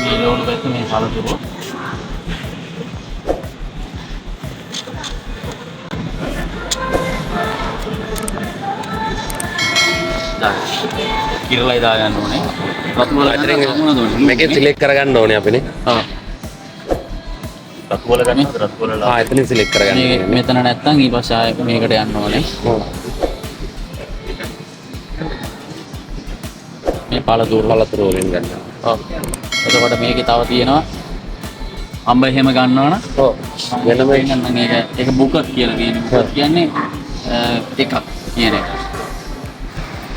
මේ ලෝඩ් පැත්ත මේ පළතුරු කිරලා ඉදා ගන්න ඕනේ. රතු වල ගන්න ඕනේ. මේකේ සිලෙක්ට් කරගන්න ඕනේ අපිනේ. ඔව්. රතු වල ගන්න රතු වල ලා. එතනින් සිලෙක්ට් කරගන්න ඕනේ. මෙතන නැත්තම් ඊපස්සේ ආයෙ මේකට යන්න ඕනේ. ඔව්. මේ පළතුරු වලින් ගන්න. ඔව්. එතකොට මේකේ තව තියෙනවා අඹ එහෙම ගන්නවනම් ඔව්. වෙනම නම් ඒක බුකත් කියලා කියන්නේ. බුකත් කියන්නේ එකක් කියන එක.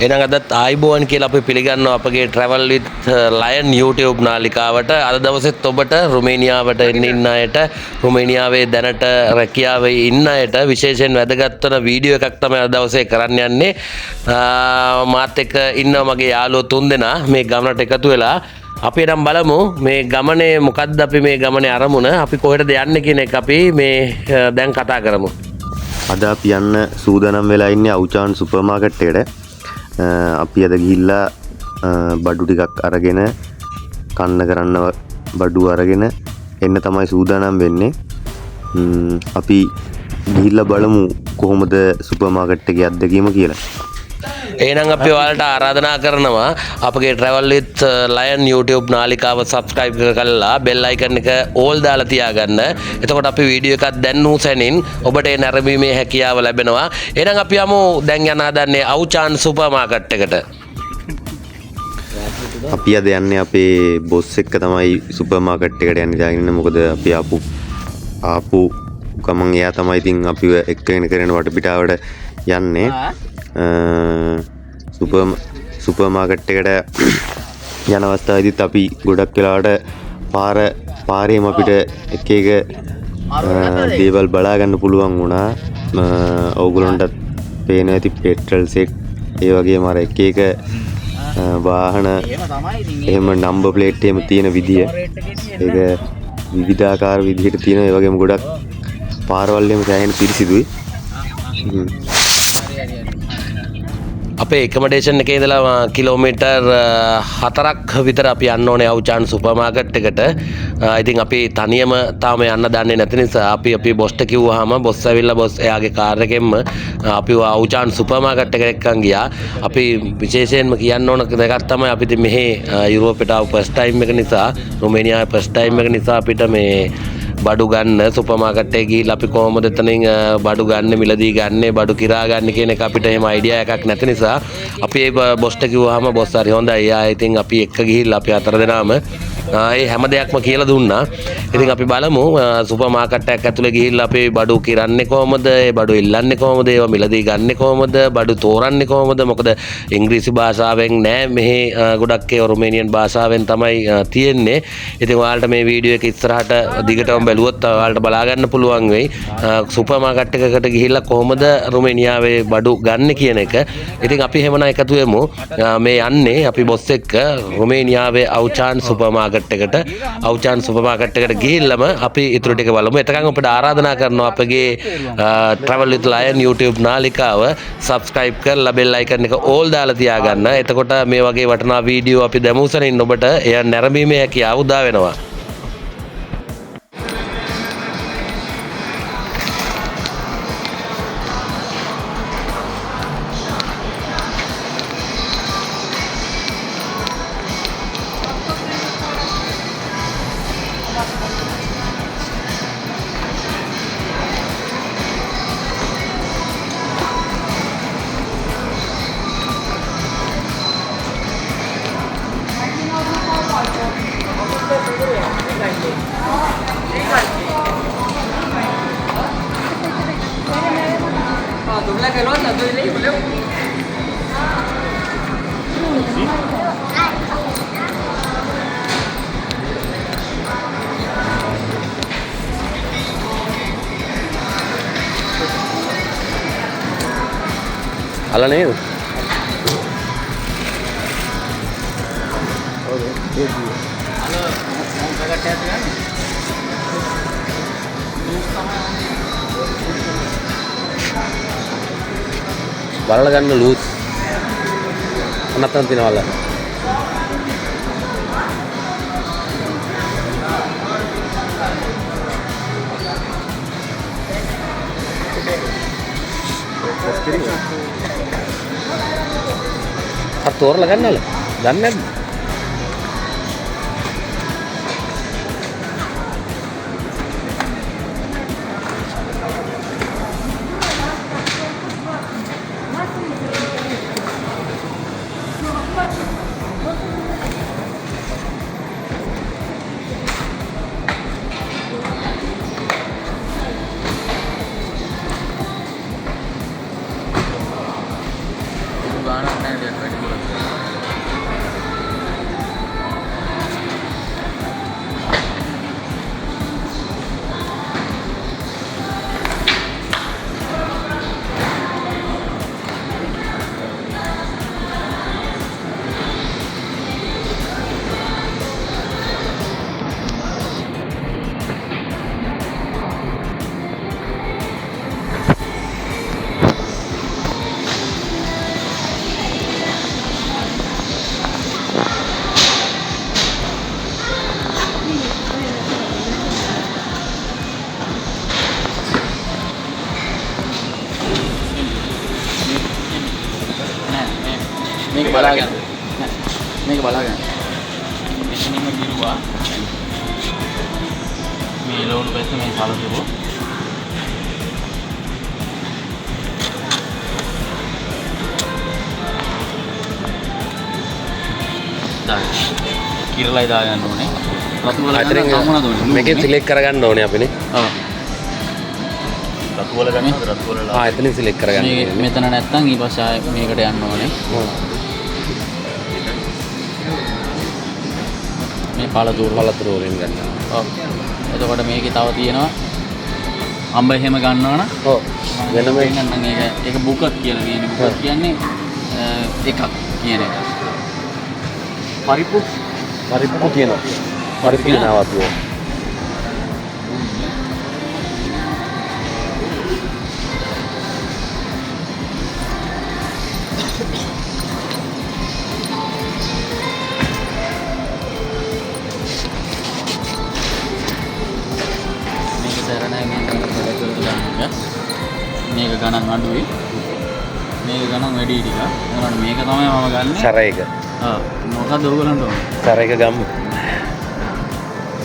එහෙනම් අදත් ආයිබෝවන් කියලා අපි පිළිගන්නවා අපගේ travel with lion YouTube නාලිකාවට. අද දවසෙත් ඔබට රුමේනියාවට එන්න ඉන්න අයට, රුමේනියාවේ දැනට රැකියාවේ ඉන්න අයට විශේෂයෙන් වැදගත් වන වීඩියෝ එකක් තමයි අද දවසේ කරන්න යන්නේ. මාත් එක්ක ඉන්නවා මගේ යාළුවෝ තුන්දෙනා මේ ගමනට එකතු වෙලා. අපි නම් බලමු මේ ගමනේ මොකද්ද අපි මේ ගමනේ අරමුණ, අපි කොහෙටද යන්නේ කියන එක අපි මේ දැන් කතා කරමු. අද අපි යන්න සූදානම් වෙලා ඉන්නේ අවුචාන් සුපර් මාකට් එකට. අපි අද ගිහිල්ලා බඩු ටිකක් අරගෙන කන්න කරන්න බඩු අරගෙන එන්න තමයි සූදානම් වෙන්නේ. අපි ගිහිල්ලා බලමු කොහොමද සුපර් මාකට් එකේ අත්දැකීම කියලා. එහෙනම් අපි ඔයාලට ආරාධනා කරනවා අපගේ travel with lion YouTube නාලිකාව subscribe කරලා bell icon එක all දාලා තියාගන්න. එතකොට අපි වීඩියෝ එකක් දැන්නු සැනින් ඔබට ඒ නැරඹීමේ හැකියාව ලැබෙනවා. එහෙනම් අපි යමු දැන් යන හදන්නේ අවුචාන් සුපර් මාකට් එකට. අපි අද යන්නේ අපේ බොස් එක්ක තමයි සුපර් මාකට් එකට යන්න දාගෙන. මොකද අපි ආපු ගමන් එයා තමයි ඉතින් අපිව එක්කගෙන කරන වටපිටාවට යන්නේ. සුපර් මාකට් එකට යන අවස්ථාවේදීත් අපි ගොඩක් වෙලාවට පාරේම අපිට එක දේවල් බලා ගන්න පුළුවන් වුණා. ඕගොල්ලන්ටත් පේන ඇති පෙට්‍රල් සෙට් ඒ වගේම අර එක වාහන එහෙම නම්බර් ප්ලේට් එහෙම තියෙන විදිය ඒක විවිධාකාර විදිහට තියෙන ඒ වගේම ගොඩක් පාරවල් එහෙම සෑහෙන පිරිසිදුයි. අපේ එකමඩේෂන් එකේ ඉඳලා කිලෝමීටර් 4ක් විතර අපි යන්න ඕනේ අවුචාන් සුපර් මාකට් එකට. ඉතින් අපි තනියම තාම යන්න දන්නේ නැති නිසා අපි බොස්ට කිව්වහම බොස් ඇවිල්ලා බොස් එයාගේ කාර් එකෙන්ම අපි අවුචාන් සුපර් මාකට් එකට එක්කන් ගියා. අපි විශේෂයෙන්ම කියන්න ඕන දෙයක් තමයි අපි ඉතින් මෙහි යුරෝපෙට ආව ෆස්ට් ටයිම් එක නිසා, රුමේනියාවේ ෆස්ට් ටයිම් එක නිසා අපිට මේ බඩු ගන්න සුපර් මාකට් එකේ ගිහිල්ලා අපි කොහොමද එතනින් බඩු ගන්න, මිලදී ගන්න, බඩු කිරා ගන්න කියන එක අපිට එහෙම අයිඩියා එකක් නැති නිසා අපි ඒ බොස්ට කිව්වහම බොස් හරි හොඳයි. ආ ඉතින් අපි එක්ක ගිහිල්ලා අපි හතර දෙනාම ඒ හැම දෙයක්ම කියලා දුන්නා. ඉතින් අපි බලමු සුපර් මාකට් එකක් ඇතුලේ ගිහිල්ලා අපි බඩු කිරන්නේ කොහොමද, ඒ බඩු ඉල්ලන්නේ කොහොමද, ඒවා මිලදී ගන්න කොහොමද, බඩු තෝරන්නේ කොහොමද. මොකද ඉංග්‍රීසි භාෂාවෙන් නෑ මෙහි ගොඩක් ඒ රුමේනියන් භාෂාවෙන් තමයි තියෙන්නේ. ඉතින් ඔයාලට මේ වීඩියෝ එක ඉස්සරහට දිගටම බැලුවොත් ඔයාලට බලා ගන්න පුළුවන් වෙයි සුපර් මාකට් එකකට ගිහිල්ලා කොහොමද රුමේනියාවේ බඩු ගන්න කියන එක. ඉතින් අපි එහෙමනම් එකතු වෙමු. මේ යන්නේ අපි බොස් එක්ක රුමේනියාවේ අවුචාන් සුපර් මාකට් එකට. අවුචාන් සුපර් මාකට් එකට ගිහිල්ලාම අපි ඊටු ටික බලමු. එතකන් අපිට ආරාධනා කරනවා අපගේ travel with lion YouTube නාලිකාව subscribe කරලා bell icon එක all දාලා තියාගන්න. එතකොට මේ වගේ වටිනා වීඩියෝ අපි දැමූ සැනින් ඔබට එය නැරඹීමේ හැකියාව උදා වෙනවා. අල්ල නේද? බලලා ගන්න ලූස් අනත්තන් තියනවල. අර තෝරලා ගන්නවල. දන්නේ නැද්ද? මේක බලාගන්න. මේක බලාගන්න. මෙතනින්ම ගිරුවා. මේ ලෝණු පැත්ත මේ සලසුව. දාන්න. කිරලයි දාගන්න ඕනේ. රතු වල ගන්න සම්මනද ඕනේ. මේකෙන් සිලෙක්ට් කරගන්න ඕනේ අපිනේ. ඔව්. රතු වල ගන්නවද රතු වල ලා. එතනින් සිලෙක්ට් කරගන්න ඕනේ. මෙතන නැත්තම් ඊපස්සේ ආයෙ මේකට යන්න ඕනේ. මේ පළතුරු වලින් ගන්න. ඔව්. එතකොට මේකේ තව තියෙනවා අඹ එහෙම ගන්නවා නම් ඔව්. වෙනම ඉන්නනම් ඒක බුකත් කියලා කියන්නේ. බුකත් කියන්නේ එකක් කියන එක. පරිප්පු කියනවා. පරිප්පු කියනවා තුව. මේක ගණන් අඩුයි. මේක ගණන් වැඩි ටිකක්. මොකද මේක තමයි මම ගන්නෙ. සැර එක. ඔව්. මොකක්ද ඔයගලන්ට ඕනේ? සැර එක ගමු.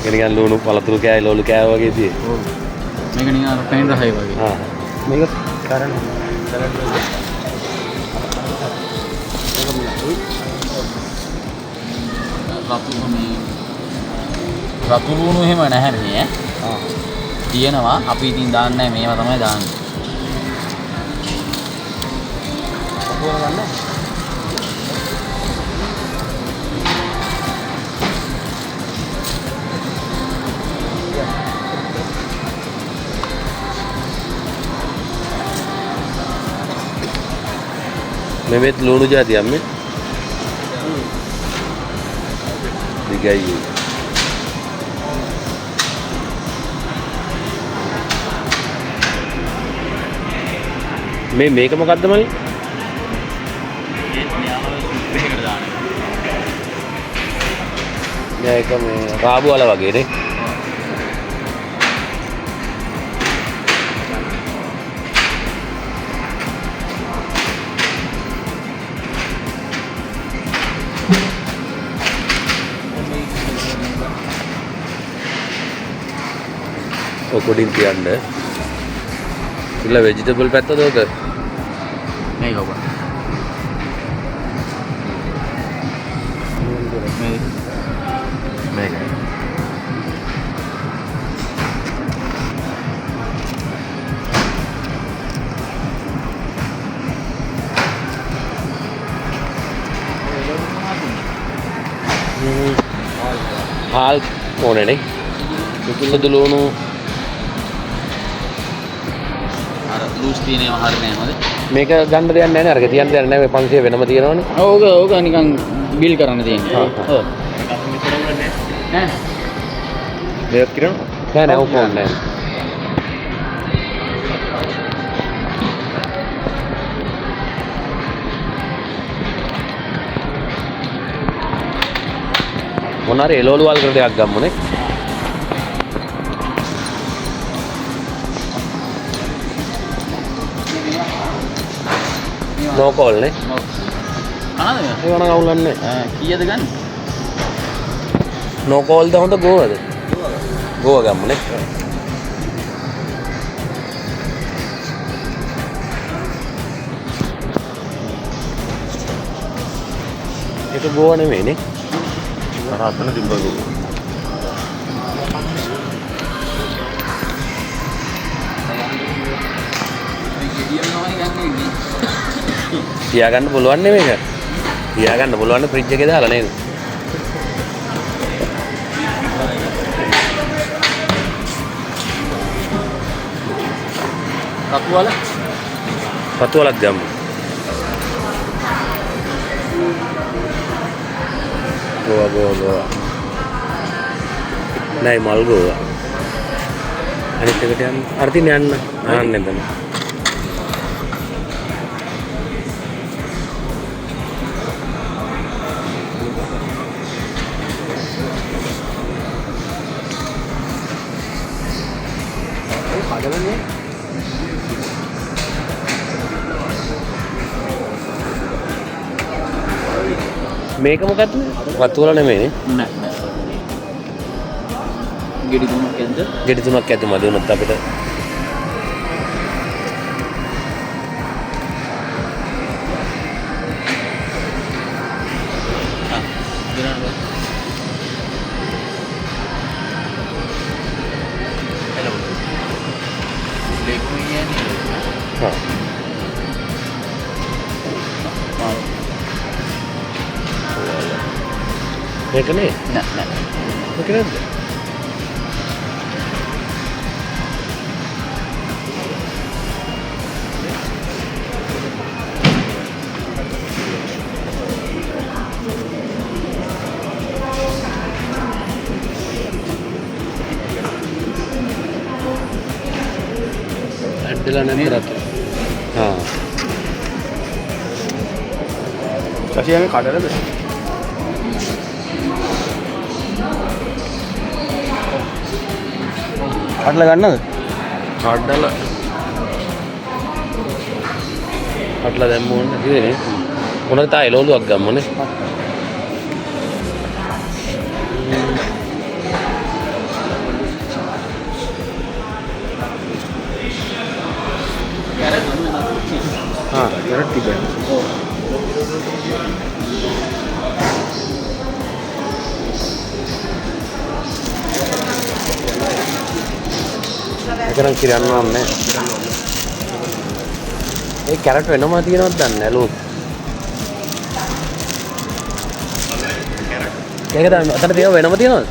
ගෙනියන් ලුණු පළතුරු කෑයි ලෝලු කෑව වගේ තියෙයි. ඔව්. මේක නිකන් අර පෙන් රහයි වගේ. මේක කරන්න. රතු ලුණු එහෙම නැහැ නේ. තියෙනවා. අපි ඉතින් දාන්නේ නැහැ. මේවා තමයි දාන්නේ. මෙමෙත් ලුණු જાති අම්මේ. දිගයි. මේක මොකද්ද මල්ලි? මේක මේ රාබු වල වගේ නේ. ඔකොඩින් තියන්න. ඉල්ල වෙජිටබල් පැත්තද ඔක? මේක ඔබ. මේක. හාල් ඕනේ නේ. සුදු ලුණු අර ලූස් තියෙනවා හරිනේ නේද? මේක ගන්න දෙයක් නැහැ නේ. අරක තියන්න දෙයක් නැහැ. 500 වෙනම තියෙනවනේ. ඕක නිකන් බිල් කරන්න තියෙන්නේ. ඔව්. නෑ. මේක කිරනවා? නෑ ඕක ඕනේ නෑ. මොන හරි එළවලු වල් කර දෙයක් ගම්මුනේ. නෝකෝල් නේ. කනද ඒක නම් අවුලන්නේ. කීයද ගන්න? නෝකෝල්ද හොඳ ගෝවද? ගෝව ගම්මුනේ. ඒක ගෝව නෙමෙයිනේ. රාතන තිබ්බා ගෝ. තියාගන්න පුළුවන් නේ මේක. තියාගන්න පුළුවන් නේ ෆ්‍රිජ් එකේ දාලා නේද? රතු වල පතු වලක් ගමු. ගෝවා. නෑ මල් ගෝවා. අනිත් එකට යන්න. අර තින් යන්න. ආන්නේ තමයි. මේක මොකක්ද? වතු වල නෙමෙයිනේ. නෑ. ගෙඩි තුනක් ඇද්ද? ගෙඩි තුනක් ඇද්ද මදි වුණත් අපිට. හා. මේක නේ? නෑ. මේක නේද? ඇඩ්ඩලා නැද්ද රත්? හා. සසියගේ කඩරද? කඩලා ගන්නද? කඩලා දැම්ම ඕනේ නේද? මොනවාද තා එළවලුවක් ගම්මනේ. හා කැරට් ටික. ඒකනම් කිරන්න ඕනේ. ඒ කැරට් වෙනම තියෙනවද දන්නේ නැහැ ලෝක. ඒක තමයි අතට තියෙනව වෙනම තියෙනවද?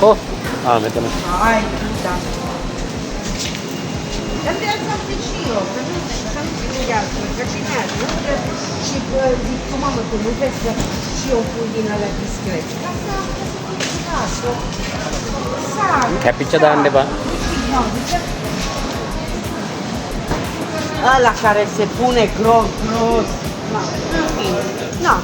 ඔව්. මෙතන. Cadê o salsichinho? Dico, mamma, tu non pensi che un pudino alla discreta? කැපිච්ච දාන්න එපා. Ah, la caresse pune gross. No.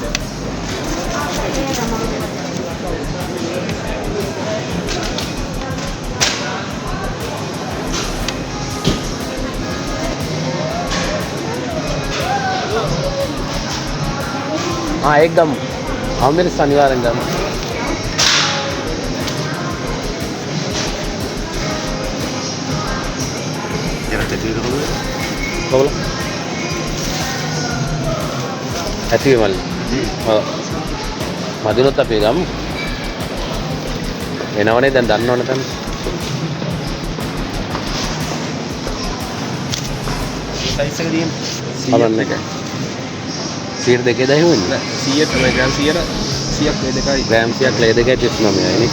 ඒක ගමු. ආම්බෙරි අනිවාර්යෙන් ගමු. කොහොමද? ඇති වෙමල්. ඔව්. මදුනොත් අපි ගමු. එනවනේ දැන් දන්නවනේ තමයි. සයිස් එක තියෙන. බලන්න එක. 100 දෙකේ දහි වෙන්නේ. 100 තමයි ග්‍රෑම් 100ට 100ක් ලේ දෙකයි. ග්‍රෑම් 100ක් ලේ දෙකයි 39යි නේ.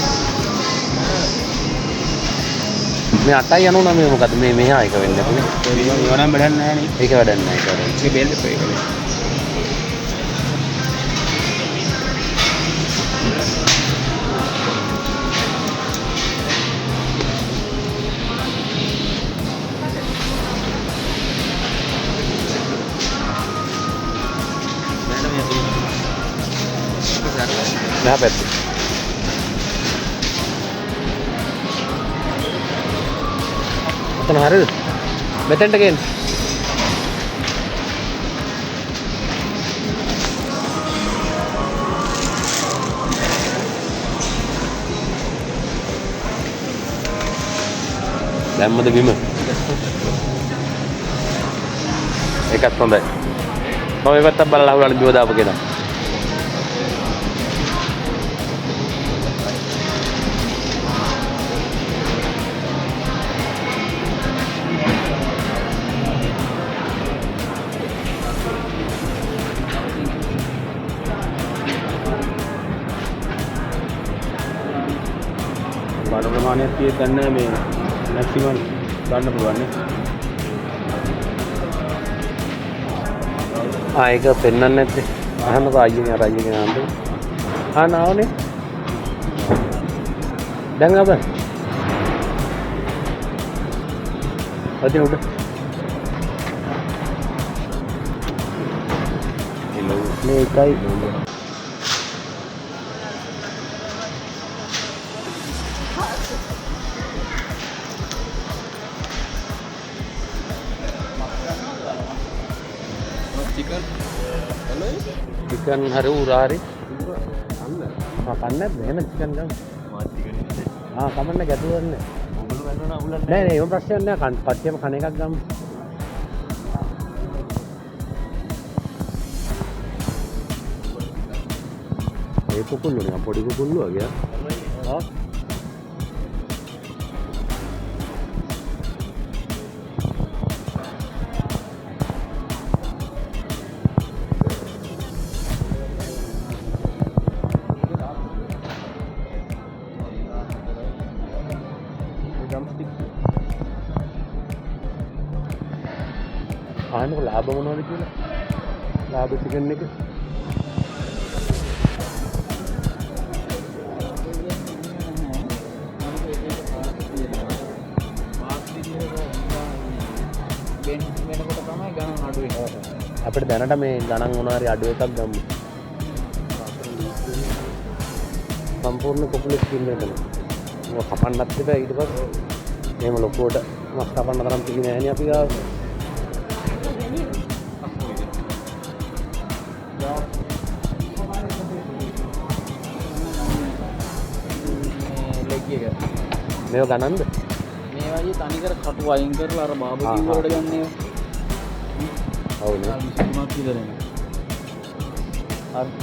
මේ 8යි 99 මොකද මේ මෙහා එක වෙන්නේ අපනේ. ඒවා නම් වැඩක් නැහැ නේ. ඒක වැඩක් නැහැ ඒක. මේ බේල් දෙක ඒකනේ. මෙහා පැත්තේ. ඔතන හරියද? මෙතෙන්ට ගේන්න. දැම්මද බිම? ඒකත් හොඳයි. මම මේ පැත්තක් බලලා අහුවලා බිම දාපු කෙනා. බඩ ප්‍රමාණයක් තියෙන්න මේ මැක්සිමම් ගන්න පුළුවන් නේ. ඒක පෙන්වන්නේ නැත්තේ. අහන්නකෝ අයියනේ අර අයියගේ නාමද? නාවනේ. දැන් අප. අද උඩ. මේකයි चिकन हरे उरारी हाँ कन्ने है ना चिकन का हाँ कमर ने गया ने नहीं वो प्रश्न ने पत्ते में खाने का गम ये को कुल्लू नहीं पोड़ी को कुल्लू आ गया हाँ ආනක ලාභ මොනවද කියලා ලාභ චිකන් එක අපිට දැනට මේ ගණන් මොනවාරි අඩු එකක් ගමු සම්පූර්ණ කොපුලෙක් කින්නේ නැහැ මොකක් කපන්නත් බෑ ඊට පස්සේ එහෙම ලොකුවට මස් කපන්න තරම් තිබුණේ නැහැ නේ අපි ගාව මේව ගණන්ද මේ වගේ තනිකර කටු වයින් කරලා අර බාබකියු වලට ගන්න ඔව් නේ විසුමක් විතරනේ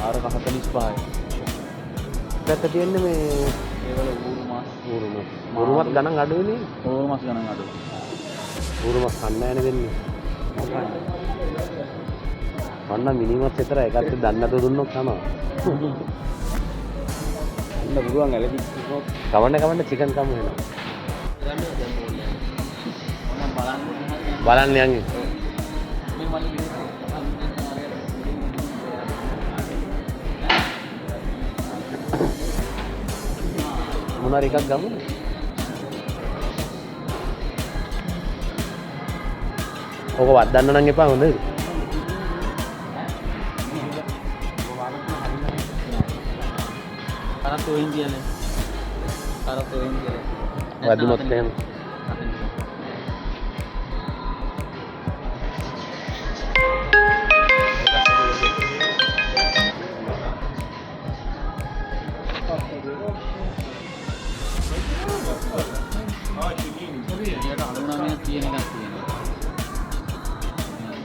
අර 45යි පැත්ත තියෙන්නේ මේ ඒවල ඌරුමස් ගණන් අඩුයිනේ ඌරුමස් ගණන් අඩුයි ඌරුමස් කන්න යන්නේ වෙන්නේ අන්න මිනිමස් විතර එකත් දන්නත දුන්නොත් තමයි අන්න පුළුවන් ඇලකි කවන්න චිකන් කම වෙනවා බලන්න යන්නේ මොනාර එකක් ගමු ඔක වදන්න නම් එපා හොඳයි කරත් ඔයින් කියන්නේ කරත් ඔයින් කියන්නේ වැදුනොත් එහෙම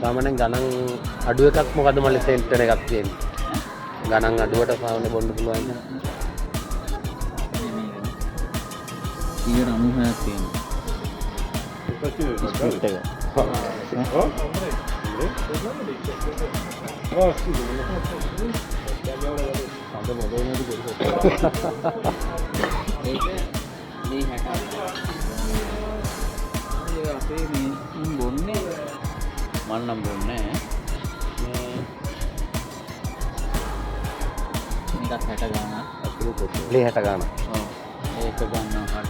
සාමාන්‍යයෙන් ගණන් අඩු එකක් මොකද මල්ලි සෙන්ට් වෙන එකක් තියෙන්නේ ගණන් අඩුවට සාමාන්‍ය බොන්න පුළුවන් නේ 96ක් තියෙනවා බොන්නේ මන්නම් බොන්නේ මේකත් 60 ගානක් ලේ 60 ගානක් ඔව් ඒක ගන්නවා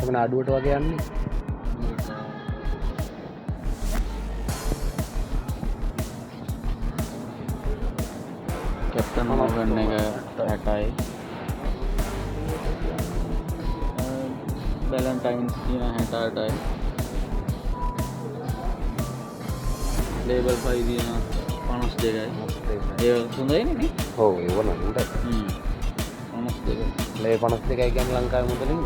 එතන අඩුවට වගේ යන්නේ. කැප්ටන් මොගන් එක 60යි. වැලන්ටයින්ස් කියන 68යි. ලේබල් 5 දින 52යි. ඒ හොඳයිනේ නේ. ඔව් ඒක නම් හොඳයි. 52. ලේ 52යි කියන්නේ ලංකාවේ මුදලින්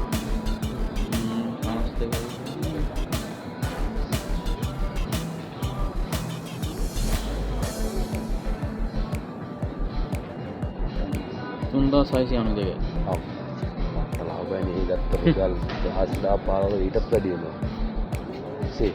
52යි. තුන්දා 692. ඔව්. ලාභයනේ ගත්ත රුපියල් 10,000 පාරවල ඊටත් වැඩි වෙනවා. සී.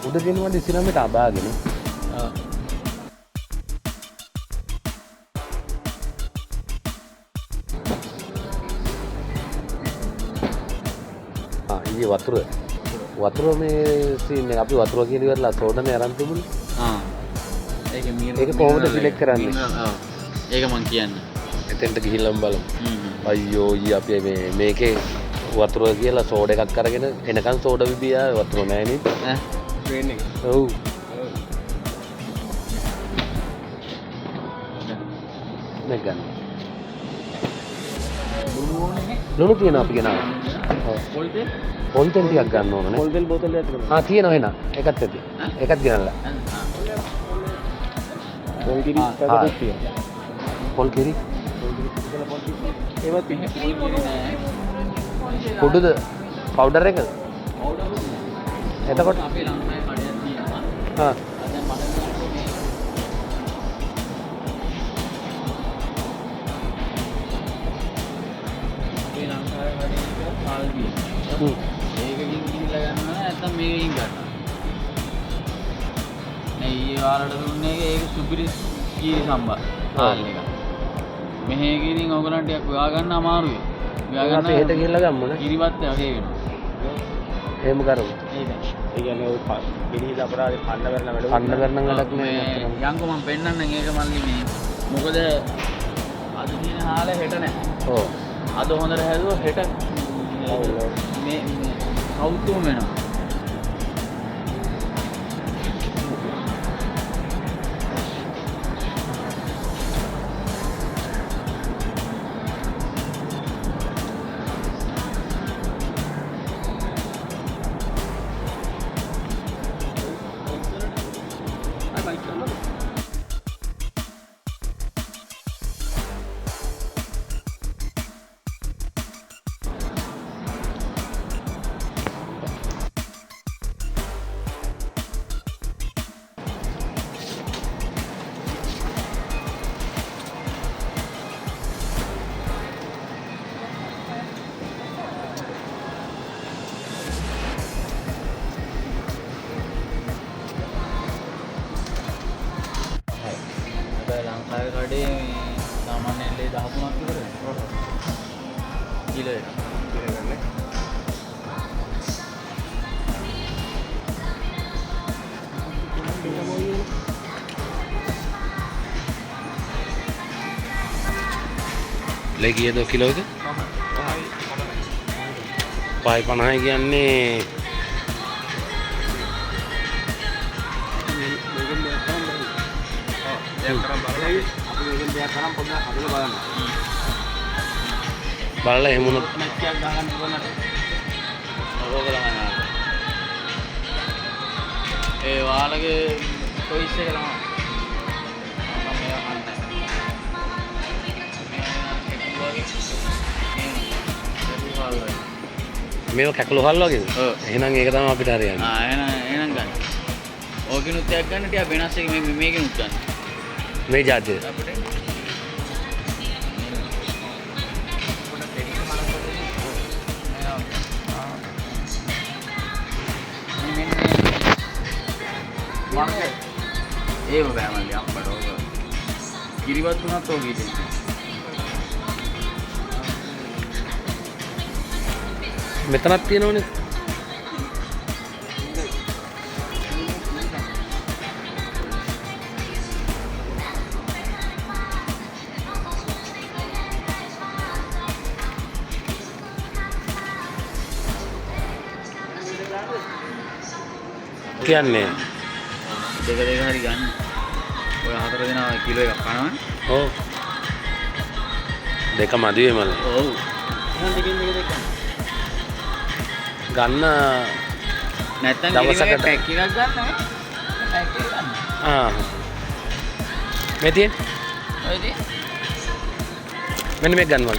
උඩ දෙනවා ඉස්ලාමයට අබාගෙන ඊයේ වතුර මේ සීන් එක අපි වතුර කියන ඉවරලා සෝඩනේ අරන් තිබුණේ. ඒක කොහොමද සිලෙක්ට් කරන්නේ? ඒක මං කියන්නේ. එතෙන්ට ගිහිල්ලාම බලමු. අයියෝ ඊ අපි මේකේ වතුර කියලා සෝඩ එකක් අරගෙන එනකන් සෝඩ විදියා වතුර නැහැ නේද? ට්‍රේන් එක. ඔව්. මේක ගන්න. ලුණු තියෙනවා අපි ගෙනාවා. ඔව්. පොල් තෙල් ටිකක් ගන්න ඕනනේ. පොල් තෙල් බෝතලයක් තියෙනවා. තියෙනවා එහෙනම්. එකත් ඇති. එකත් ගෙනල්ලා. පොල් කිරි පැකට් තියෙනවා. පොල් කිරි. ඒවත් තියෙනවා. කුඩුද පවුඩර් එකද? එතකොට අපේ ලංකාවේ කඩයක් තියෙනවා. හා දැන් මම කියන්නේ අපේ ලංකාවේ කඩේක පාල්බිය. ඒකකින් ගිහිල්ලා ගන්නවා නැත්නම් මේකකින් ගන්නවා. මේ ඊයේ වාරට දුන්නේ ඒක සුපිරි කීරි සම්බා පාල් එක. මෙහෙ ගිහින් ඔයගලන්ට ටිකක් හොයා ගන්න අමාරුයි. අපි හෙට ගිහිල්ලා ගම්මුනේ. කිරිවත් වගේ වෙනවා. එහෙම කරමු. ඒක. ඒ කියන්නේ ඔය පිළිහිද අපරාධේ කන්න කරන වැඩ කන්න කරන වැඩක් නෑ. යංකෝ මම පෙන්නන්නම් ඒක මල්ලි මේ. මොකද අද දින හාල හෙට නැහැ. ඔව්. අද හොඳට හැදුවා හෙට මේ කවුතුම වෙනවා. ලංකාවේ කඩේ සාමාන්‍යයෙන් ලේ 13ක් විතර කිලෝ එක. ලේ කීයද කිලෝ එක? 5.50 කියන්නේ බලලා එහෙම උනොත් නැක්කයක් ගහන්න ඕනට ඕක ළමයි. ඒ වාලගේ choice එක ළමයි. මම මේවා කන්නේ. මේව කැකුළු හල් වගේද? ඔව්. එහෙනම් ඒක තමයි අපිට හරියන්නේ. එහෙනම් ගන්න. ඕකිනුත් එකක් ගන්න ටික වෙනස් එක මේකිනුත් ගන්න. මේ જાතිය. අපිට ඒව බෑමල්ලි අප්පට ඕක කිරිවත් වුණත් ඕක ඉතින් මෙතනක් තියෙනවනේ. කියන්නේ දෙක හරි ගන්න. ඔය 4 දෙනා කිලෝ එකක් කනවනේ. ඔව් දෙක මදි වෙයි මල. ඔව්. එහෙනම් දෙකින් දෙක ගන්න නැත්තම් දවසකට පැක් එකක් ගන්න නේ. පැක් එක ගන්න. මේ තියෙන ඔය ඉතින් මෙන්න මේක ගන්නවා.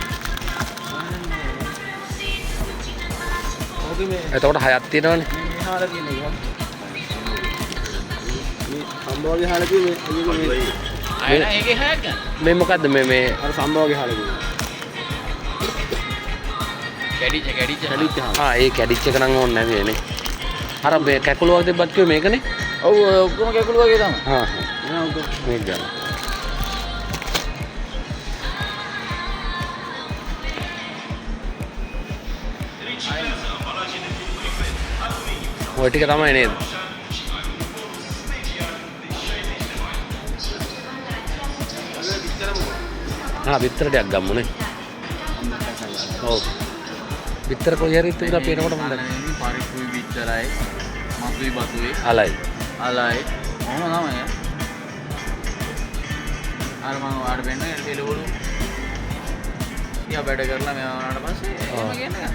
ඕකේ මේ එතකොට 6ක් තියෙනවනේ. මෙහාට තියෙන එක. මේ සම්භවගේ හාල තියෙන්නේ මේ අයන ඒකේ හැයක් ගන්න. මේ මොකද්ද මේ අර සම්භවගේ හාල තියෙන්නේ. කැඩිච්ච ඒ කැඩිච්ච එක නම් ඕනේ නැහැ නේ. අර මේ කැකුළු වගේ දෙබ්බත් කිව්වේ මේකනේ. ඔව් ඔක්කොම කැකුළු වගේ තමයි. මේක ගන්න. ඔය ටික තමයි නේද? බිත්තර ටිකක් ගම්මුනේ. ඔව්. බිත්තර කොයි හරි තියලා පේනකොට මම දැක්කා. පරිප්පුයි බිත්තරයි මතුයි බතුයි අලයි. අලයි මොනම තමයි. අර මම ඔයාලට වෙන්නේ ටෙලිවලු. ඊයා බඩ කරලා මම ආවට පස්සේ එහෙම කියන්නේ.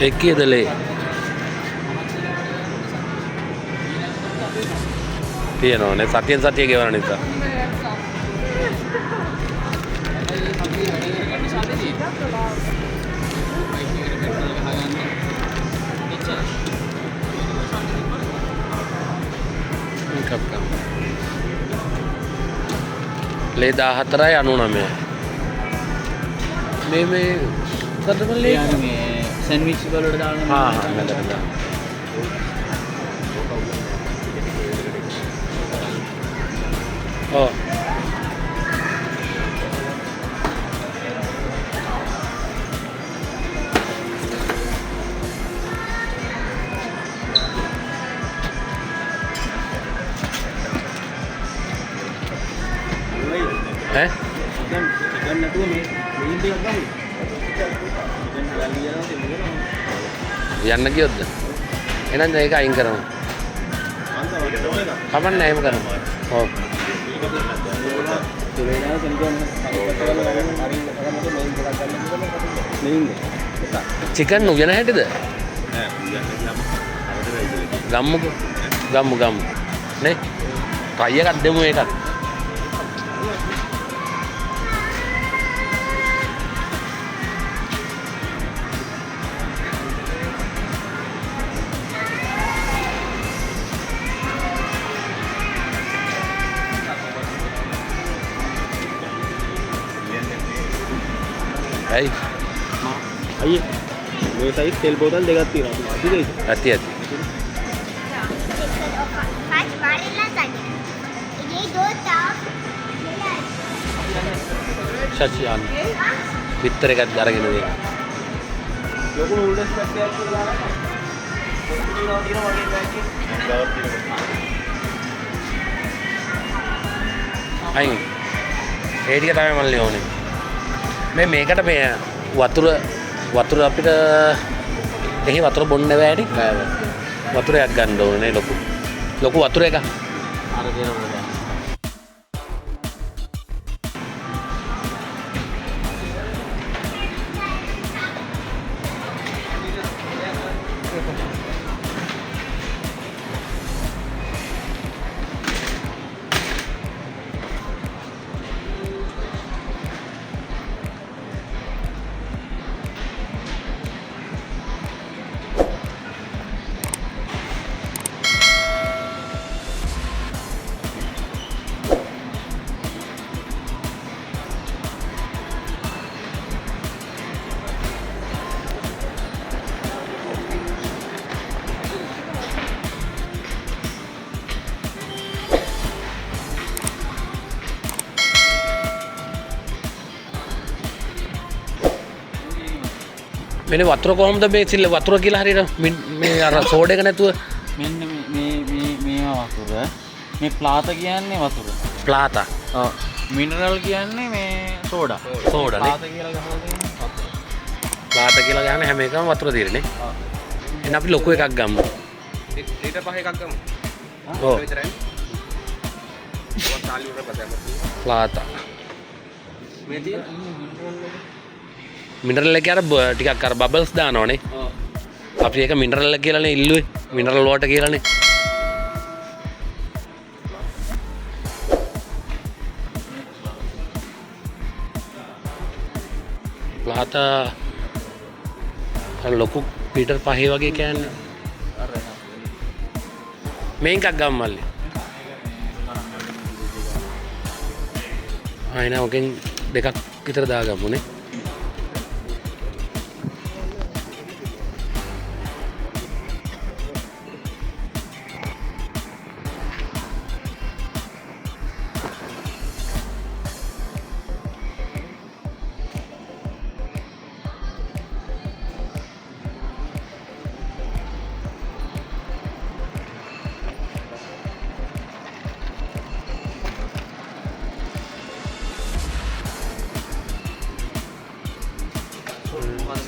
එක්කියදලේ තියෙනවනේ සතියෙන් සතිය ගෙවන නිසා. ලේ 14.99 මේ මොකද්ද ලේ මේ සෑන්ඩ්විච් වලට දාන්න නැදට දාන්න. ඔව් ගන්න නැතුව මේ ඉන්ද එකක් ගමු. යන්න ගියොත්ද? එහෙනම් ඒක අයින් කරමු. කමන්නේ එහෙම කරමු. ඔව්. චිකන් උයන හැටිද? ගම්මුකෝ. ගම්මු. නේ? ට්‍රයි එකක් දෙමු ඒකත්. අයියේ මේ සයිස් තෙල් බෝතල් දෙකක් තියෙනවා. අදිද? ඇති. Faz várias lasanhas. Peguei 2 tal. ශෂියන් පිටර එකක් අරගෙන දෙන්න. ලොකු නූඩල්ස් පැක්කයක් දාලා තියෙනවා වගේ පැක් එකක්. අයින්. ඒ ටික තමයි මම ලියෝනේ. මේකට මේ වතුර අපිට එහි වතුර බොන්න බෑනේ. වතුරයක් ගන්න ඕනේ ලොකු වතුර එකක්. අර දෙනවා. මෙන්න වතුර කොහොමද මේ සිල්ල වතුර කියලා හරියට මේ අර සෝඩ එක නැතුව මෙන්න මේ වතුර මේ ප්ලාත කියන්නේ වතුර. ප්ලාතා. ඔව්. මිනරල් කියන්නේ මේ සෝඩා. සෝඩානේ. ප්ලාත කියලා ගහලා තියෙන්නේ වතුර. ප්ලාතා කියලා ගහන හැම එකම වතුර තියෙන්නේ. ඔව්. එහෙනම් අපි ලොකු එකක් ගමු. ලීටර් 5 එකක් ගමු. ඔව්. විතරයි. 40 රුපියල් පදයක්. ප්ලාතා. මේ තියෙන මිනරල් එක අර ටිකක් අර බබල්ස් දානවනේ. ඔව්. අපි ඒක මිනරල් කියලානේ ඉල්ලුවේ. මිනරල් වෝටර් කියලානේ. ප්ලාතා අර ලොකු ලීටර් 5 වගේ කියන්නේ. මේකක් ගමු මල්ලි. ආයෙන ඔකෙන් දෙකක් විතර දාගමුනේ.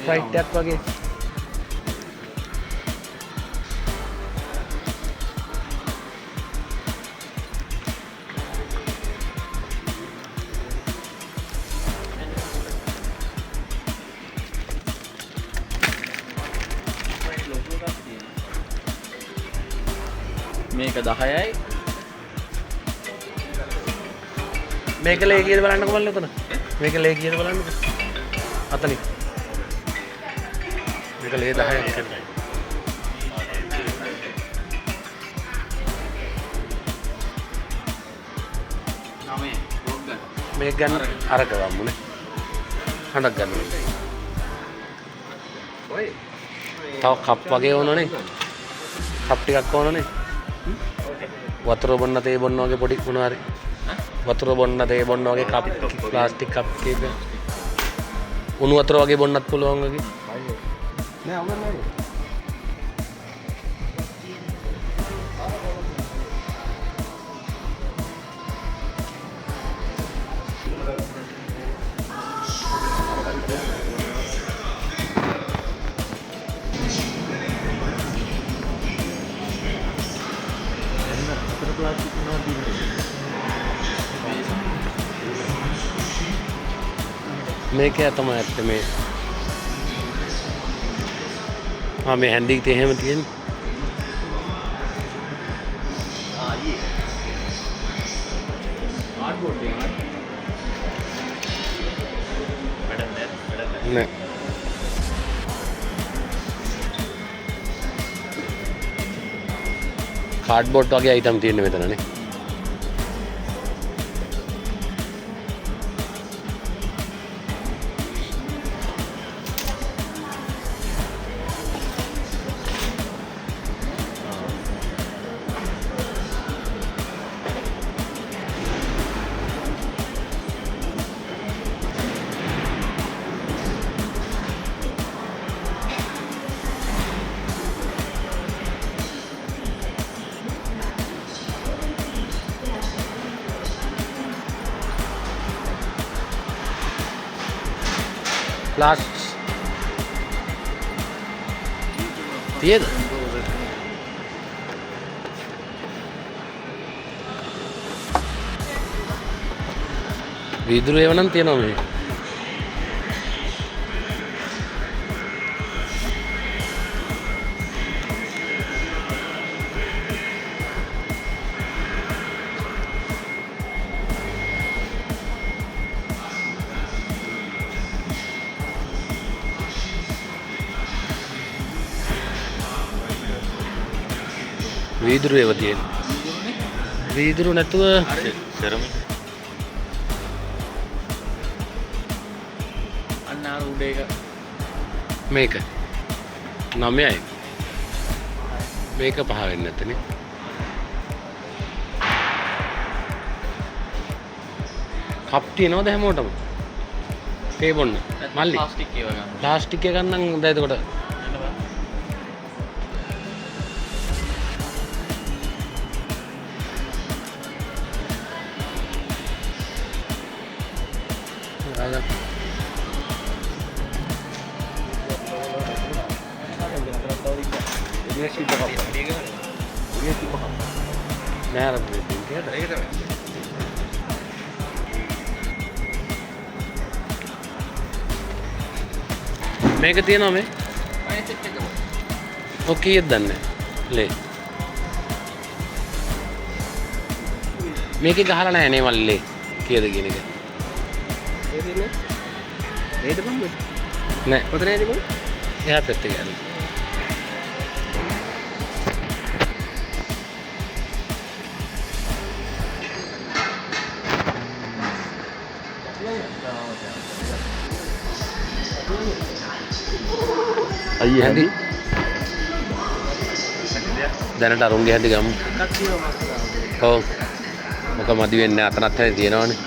ස්ප්‍රයිට් එකක් වගේ. මේක 10යි. මේක ලේ කීයද බලන්නකො මල්ලි උතන. මේක ලේ කීයද බලන්නකො. අතනින්. මේක ලේ 10ක් විතරයි. මේක ගන්න අරක ගමුනේ. හඳක් ගන්න. ඔය. තව කප් වගේ ඕනනේ. කප් ටිකක් ඕනනේ. වතුර බොන්න තේ බොන්න වගේ පොඩි මොනවා හරි. වතුර බොන්න තේ බොන්න වගේ කප් ප්ලාස්ටික් කප් කීප. උණු වතුර වගේ බොන්නත් පුළුවන් වගේ. නෑ අවුල නෑ. මේක තමයි ඇත්ත මේ. මේ හැන්ඩි තේ එහෙම තියෙන්නේ. නෑ. කාඩ්බෝඩ් වගේ අයිටම් තියෙන්නේ මෙතනනේ. Last තියෙද? වීදුරු ඒව නම් තියෙනවා මේ. වීදුරු ඒව තියෙනවා. වීදුරු නැතුව සෙරමික් අන්න අර උඩ එක මේක 9යි. මේක 5 වෙන්නේ නැත්තනේ. කප් තියනවද හැමෝටම? තේ බොන්න. මල්ලි. ප්ලාස්ටික් ඒවා ගන්න. ප්ලාස්ටික් එක ගන්නම් හොඳයි එතකොට. එන්න බෑ. නෑ රබ් ඒක තමයි. මේක තියෙනවා මේ? අනේ සෙට් එක. ඔක කීයද දන්නේ? ලේ. මේකේ ගහලා නැහැ නේ මල්ලේ. කීයද කියන එක? ඒද බම්බ නෑ. කොතනද තිබුණේ? එහා පැත්තේ ගියාලු. අයියේ හැටි දැනට අරුන්ගේ හැටි ගමු. ඔව්. මොක මදි වෙන්නේ අතනත් හැටි තියෙනවනේ.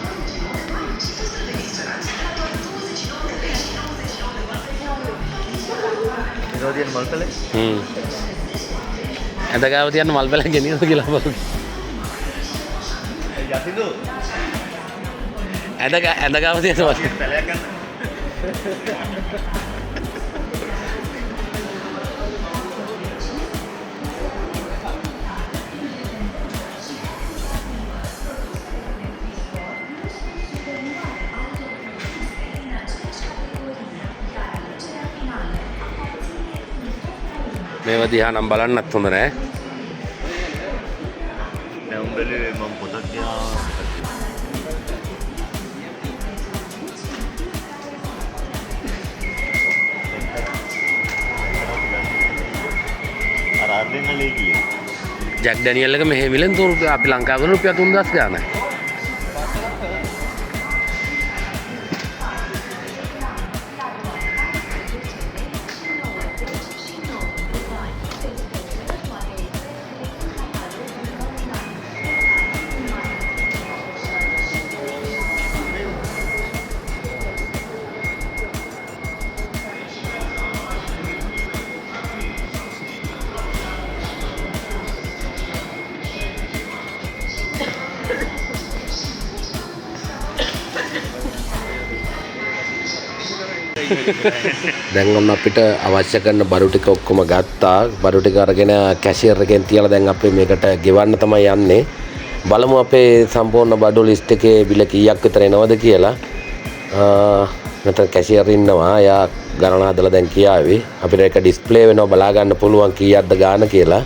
විනෝදියන් මල්කලේ ඇඳ ගාව තියන්න මල් පැලක් ගෙනියනද කියලා බලමු. යතිදු ඇඳ ගාව තියන්න මල් පැලයක් ගන්න. මේවා දිහා නම් බලන්නත් හොඳ නෑ. දැන් උඹලේ මම පොතක් කියනවා. අර අර්ධෙන් ගලේ ගියේ. ජැක් ඩැනියල් එක මෙහෙ මිලෙන් රුපියල් අපි ලංකාවේ රුපියල් 3000 ගානයි. දැන් ඔන්න අපිට අවශ්‍ය කරන බඩු ටික ඔක්කොම ගත්තා. බඩු ටික අරගෙන කැෂියර් එකෙන් තියලා දැන් අපි මේකට ගෙවන්න තමයි යන්නේ. බලමු අපේ සම්පූර්ණ බඩු ලිස්ට් එකේ බිල කීයක් විතර එනවද කියලා. මෙතන කැෂියර් ඉන්නවා. එයා ගණන හදලා දැන් කියාවි. අපිට ඒක ඩිස්ප්ලේ වෙනවා බලා ගන්න පුළුවන් කීයක්ද ගාන කියලා.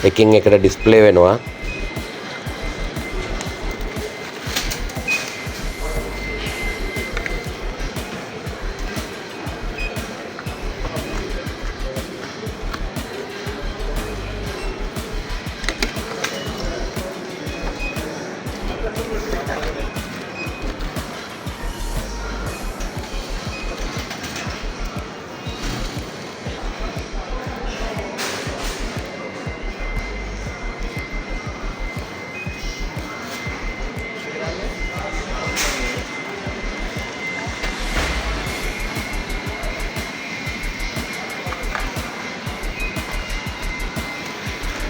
එකින් එකට ඩිස්ප්ලේ වෙනවා.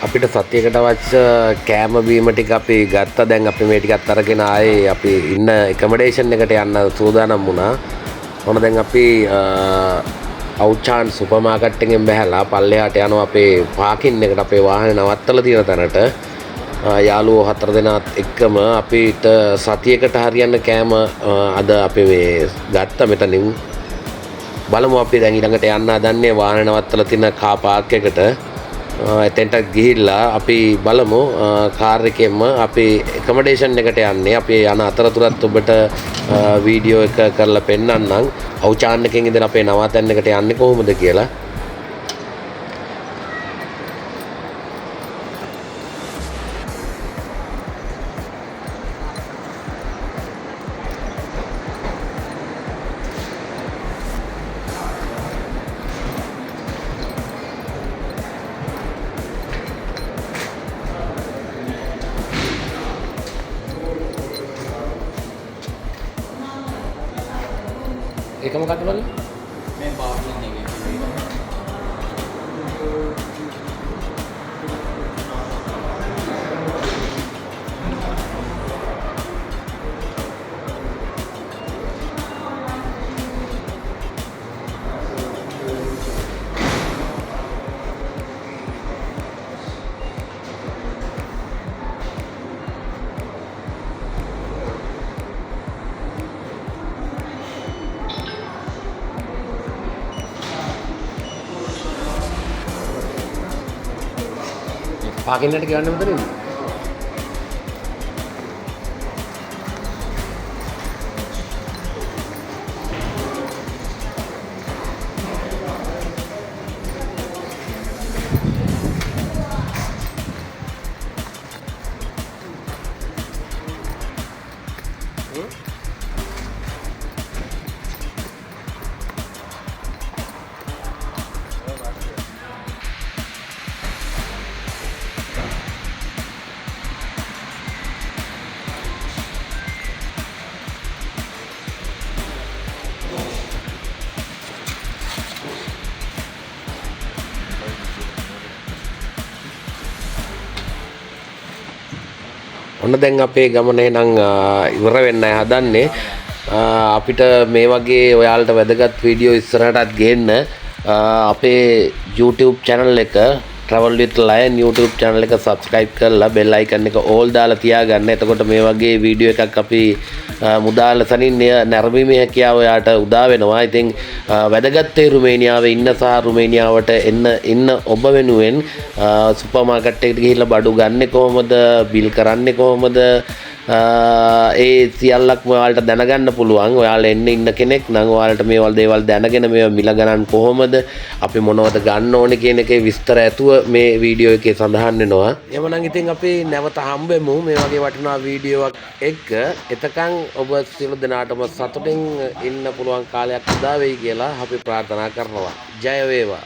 අපිට සතියකට අවශ්‍ය කෑම බීම ටික අපි ගත්තා. දැන් අපි මේ ටිකත් අරගෙන ආයේ අපි ඉන්න එකමඩේෂන් එකට යන්න සූදානම් වුණා. මොන දැන් අපි අවුචාන් සුපර් මාකට් එකෙන් බැහැලා පල්ලෙහාට යනවා අපේ පාකින් එකට අපේ වාහනේ නවත්තලා තියෙන තැනට. යාළුවෝ 4 දෙනාත් එක්කම අපිට සතියකට හරියන්න කෑම අද අපි මේ ගත්තා මෙතනින්. බලමු අපි දැන් ඊළඟට යන්න හදන්නේ වාහනේ නවත්තලා තියෙන කා පාක් එකට. එතෙන්ට ගිහිල්ලා අපි බලමු කාර් එකෙන්ම අපි එකමඩේෂන් එකට යන්නේ. අපි යන අතරතුරත් ඔබට වීඩියෝ එක කරලා පෙන්නන්නම්. අවුචාන් එකෙන් ඉඳලා අපේ නවාතැන් එකට යන්නේ කොහොමද කියලා. එකම කටවල මේ පාර්ලින් එකේ පාකින්නට කියවන්න මෙතනින් ඔන්න දැන් අපේ ගමනේ නම් ඉවර වෙන්න හදන්නේ අපිට මේ වගේ ඔයාලට වැදගත් වීඩියෝ ඉස්සරහටත් ගේන්න අපේ YouTube channel එක Travel with Lion YouTube channel එක subscribe කරලා bell icon එක all දාලා තියාගන්න. එතකොට මේ වගේ වීඩියෝ එකක් අපි මුදාලසනින් නැරඹීමේ හැකියාව ඔයාට උදා වෙනවා. ඉතින් වැදගත් රුමේනියාවේ ඉන්න සහ රුමේනියාවට ඉන්න ඔබ වෙනුවෙන් සුපර් මාකට් එකට ගිහිල්ලා බඩු ගන්නෙ කොහොමද, බිල් කරන්නේ කොහොමද, ඒ සියල්ලක්ම ඔයාලට දැනගන්න පුළුවන්. ඔයාලා එන්න ඉන්න කෙනෙක් නම් ඔයාලට මේවල් දේවල් දැනගෙන මේවා මිල ගණන් කොහොමද, අපි මොනවද ගන්න ඕනේ කියන එකේ විස්තර ඇතුව මේ වීඩියෝ එකේ සඳහන් වෙනවා. එවනම් ඉතින් අපි නැවත හම්බෙමු මේ වගේ වටිනා වීඩියෝවක් එක්ක. එතකන් ඔබ සියලු දෙනාටම සතුටින් ඉන්න පුළුවන් කාලයක් උදා වෙයි කියලා අපි ප්‍රාර්ථනා කරනවා. ජය වේවා.